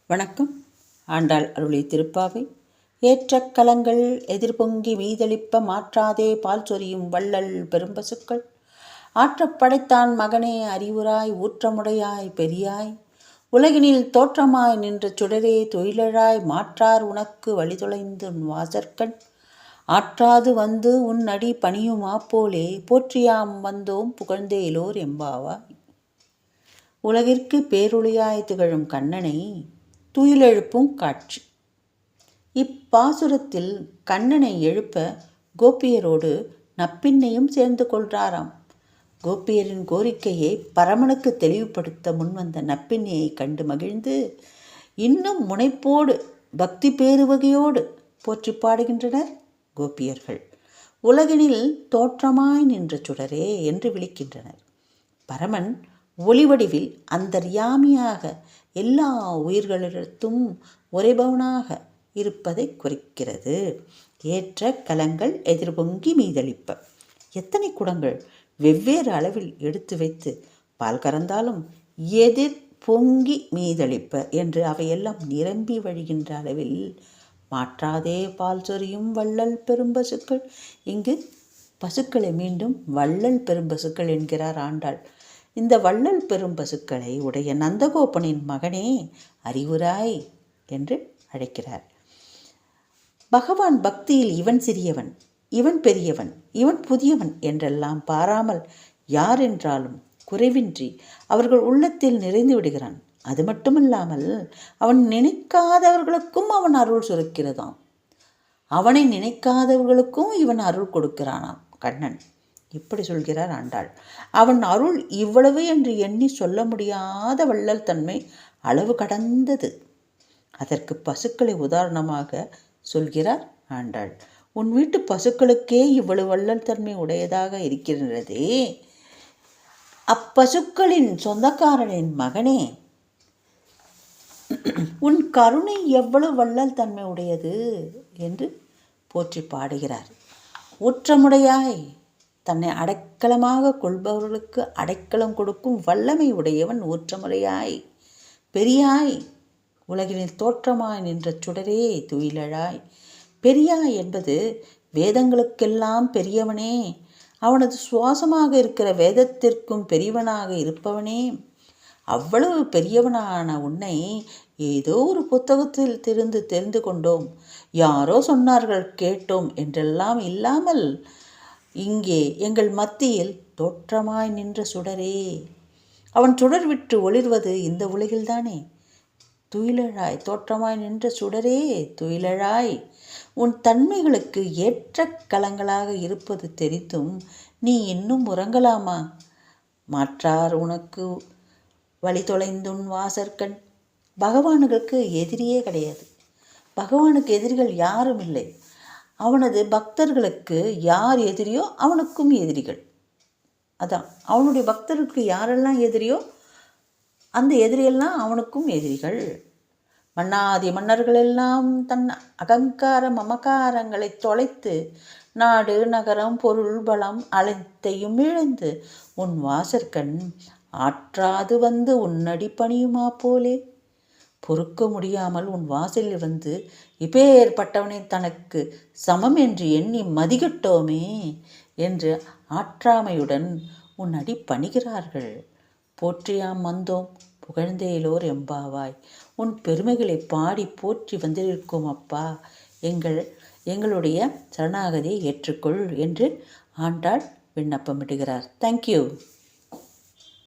வணக்கம். ஆண்டாள் அருளி திருப்பாவை. ஏற்ற கலங்கள் எதிர்பொங்கி மீதளிப்ப மாற்றாதே பால் சொரியும் வள்ளல் பெரும்பசுக்கள் ஆற்றப் படைத்தான் மகனே அறிவுராய் ஊற்றமுடையாய் பெரியாய் உலகினில் தோற்றமாய் நின்ற சுடரே தொழிலழாய் மாற்றார் உனக்கு வழிதொலைந்து வாசற்கண் ஆற்றாது வந்து உன் அடி பணியுமாப்போலே போற்றியாம் வந்தோம் புகழ்ந்தேலோர் எம்பாவாய். உலகிற்கு பேரொளியாய் திகழும் கண்ணனை துயிலெழுப்பும் காட்சி. இப்பாசுரத்தில் கண்ணனை எழுப்ப கோபியரோடு நப்பின்னையும் சேர்ந்து கொள்றாராம். கோபியரின் கோரிக்கையை பரமனுக்கு தெளிவுபடுத்த முன்வந்த நப்பின்னையை கண்டு மகிழ்ந்து இன்னும் முனைப்போடு பக்தி பேருவகையோடு போற்றி பாடுகின்றனர் கோபியர்கள். உலகினில் தோற்றமாய் நின்ற சுடரே என்று விழிக்கின்றனர். பரமன் ஒளிவடிவில் அந்தர்யாமியாக எல்லா உயிர்களிடத்தும் உறைபவனாக இருப்பதை குறிக்கிறது. ஏற்ற கலங்கள் எதிர்பொங்கி மீதளிப்ப. எத்தனை குடங்கள் வெவ்வேறு அளவில் எடுத்து வைத்து பால் கறந்தாலும் எதிர் பொங்கி மீதளிப்ப என்று அவையெல்லாம் நிரம்பி வழிகின்ற அளவில் மாற்றாதே பால் சொரியும் வள்ளல் பெரும்பசுக்கள். இங்கு பசுக்களை மீண்டும் வள்ளல் பெரும்பசுக்கள் என்கிறார் ஆண்டாள். இந்த வள்ளல் பெரும்பசுக்களை உடைய நந்தகோபனின் மகனே அறிவுராய் என்று அழைக்கிறார். பகவான் பக்தியில் இவன் சிறியவன், இவன் பெரியவன், இவன் புதியவன் என்றெல்லாம் பாராமல் யார் என்றாலும் குறைவின்றி அவர்கள் உள்ளத்தில் நிறைந்து விடுகிறான். அது மட்டுமல்லாமல் அவன் நினைக்காதவர்களுக்கும் அவன் அருள் சுரக்கிறதாம். அவனை நினைக்காதவர்களுக்கும் இவன் அருள் கொடுக்கிறானாம் கண்ணன். இப்படி சொல்கிறார் ஆண்டாள். அவன் அருள் இவ்வளவு என்று எண்ணி சொல்ல முடியாத வள்ளல் தன்மை அளவு கடந்தது. அதற்கு பசுக்களை உதாரணமாக சொல்கிறார் ஆண்டாள். உன் வீட்டு பசுக்களுக்கே இவ்வளவு வள்ளல் தன்மை உடையதாக இருக்கிறதே, அப்பசுக்களின் சொந்தக்காரனின் மகனே, உன் கருணை எவ்வளவு வள்ளல் தன்மை உடையது என்று போற்றி பாடுகிறார். ஊற்றமுடையாய் தன்னை அடைக்கலமாக கொள்பவர்களுக்கு அடைக்கலம் கொடுக்கும் வல்லமை உடையவன் ஊற்றமுறையாய் பெரியாய் உலகினில் தோற்றமாய் நின்ற சுடரே துயிலழாய். பெரியாய் என்பது வேதங்களுக்கெல்லாம் பெரியவனே, அவனது சுவாசமாக இருக்கிற வேதத்திற்கும் பெரியவனாக இருப்பவனே. அவ்வளவு பெரியவனான உன்னை ஏதோ ஒரு புத்தகத்தில் தெரிந்து கொண்டோம், யாரோ சொன்னார்கள் கேட்டோம் என்றெல்லாம் இல்லாமல் இங்கே எங்கள் மத்தியில் தோற்றமாய் நின்ற சுடரே. அவன் சுடர் விட்டு ஒளிர்வது இந்த உலகில்தானே. துயிலழாய் தோற்றமாய் நின்ற சுடரே துயிலழாய். உன் தன்மைகளுக்கு ஏற்ற கலங்களாக இருப்பது தெரிந்தும் நீ இன்னும் உறங்கலாமா? மாற்றார் உனக்கு வழி தொலைந்துன் வாசற்கண். பகவானுக்கு எதிரியே கிடையாது. பகவானுக்கு எதிரிகள் யாரும் இல்லை. அவனது பக்தர்களுக்கு யார் எதிரியோ அவனுக்கும் எதிரிகள். அதான் அவனுடைய பக்தருக்கு யாரெல்லாம் எதிரியோ அந்த எதிரியெல்லாம் அவனுக்கும் எதிரிகள். மன்னாதி மன்னர்களெல்லாம் தன் அகங்கார மமகாரங்களை தொலைத்து நாடு நகரம் பொருள் பலம் அனைத்தையும் இழந்து உன் வாசற்கண் ஆற்றாது வந்து உன்னடி பணியுமா போலே. பொறுக்க முடியாமல் உன் வாசலில் வந்து இப்பேற்பட்டவனை தனக்கு சமம் என்று எண்ணி மதிகட்டோமே என்று ஆற்றாமையுடன் உன் அடி பணிகிறார்கள். போற்றியாம் வந்தோம் புகழ்ந்தேலோர் எம்பாவாய். உன் பெருமைகளை பாடி போற்றி வந்திருக்கும் அப்பா, எங்களுடைய சரணாகதியை ஏற்றுக்கொள் என்று ஆண்டாள் விண்ணப்பமிடுகிறார். தேங்க்யூ.